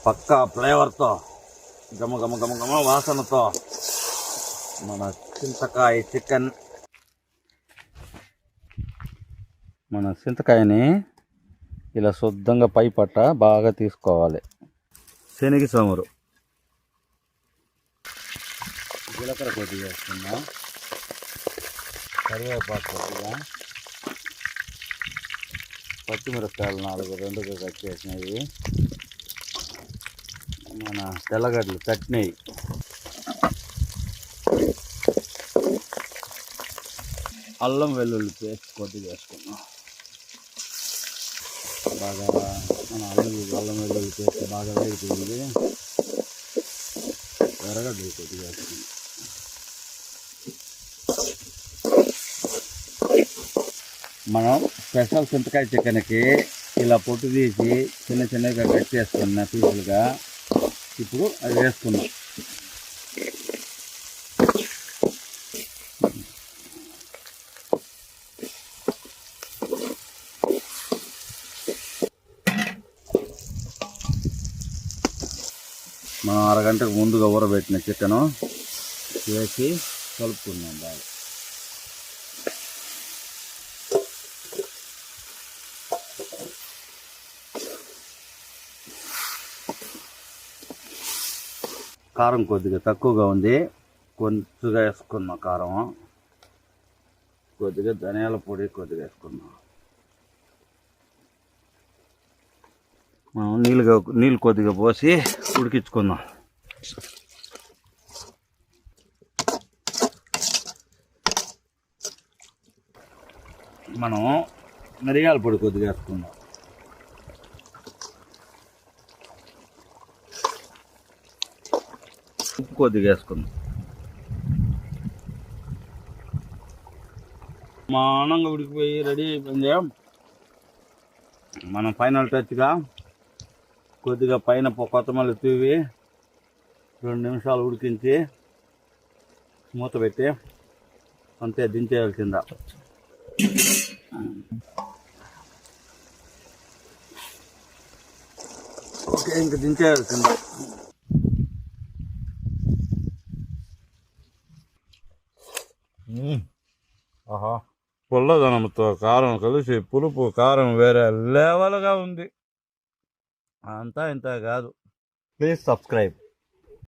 పక్కా ఫ్లేవర్తో గమ గమ గమ గమ వాసనతో మన చింతకాయ చికెన్. మన చింతకాయని ఇలా శుద్ధంగా పై పట్ట బాగా తీసుకోవాలి. శనగ సోమరు, జీలకర్ర కొద్దిగా వేసుకున్నాం, కరివేపాకు కొద్దిగా, పచ్చిమిరపకాయలు 4 రెండుగా కట్ చేసినవి, మన తెల్లగడ్డలు చట్నీ, అల్లం వెల్లుల్లి పేస్ట్ కొద్దిగా వేసుకున్నాం. బాగా మన అల్లం వెల్లుల్లి పేస్ట్ బాగా వేగుతుంది. ఎర్రగడ్డలు కొద్దిగా వేసుకున్నాం. మనం స్పెషల్ చింతకాయ చికెన్కి ఇలా పొట్టు తీసి చిన్న చిన్నగా కట్ చేసుకున్న పీసులుగా ఇప్పుడు అది వేసుకున్నాం. మనం అరగంటకు ముందుగా ఊరబెట్టిన చికెను వేసి కలుపుకున్నాం బాగా. కారం కొద్దిగా తక్కువగా ఉంది, కొంచెంగా వేసుకున్నాం కారం. కొద్దిగా ధనియాల పొడి కొద్దిగా వేసుకున్నాం. మనం నీళ్ళు కొద్దిగా పోసి ఉడికించుకుందాం. మనం మిరియాల పొడి కొద్దిగా వేసుకుందాం. ఉప్పు కొద్దిగా వేసుకుందాం. మానంగా ఉడికిపోయి రెడీ అయిపోయింది. మనం ఫైనల్ టచ్గా కొద్దిగా పైన కొత్తమల్లి తూవి 2 నిమిషాలు ఉడికించి మూత పెట్టి అంతే దించేయాల్సిందా. ఓకే, ఇంక దించేయాల్సిందా. ఆహా, పుల్లదనంతో కారం కలిసి పులుపు కారం వేరే లెవెల్గా ఉంది. అంతా ఇంత కాదు. Please subscribe.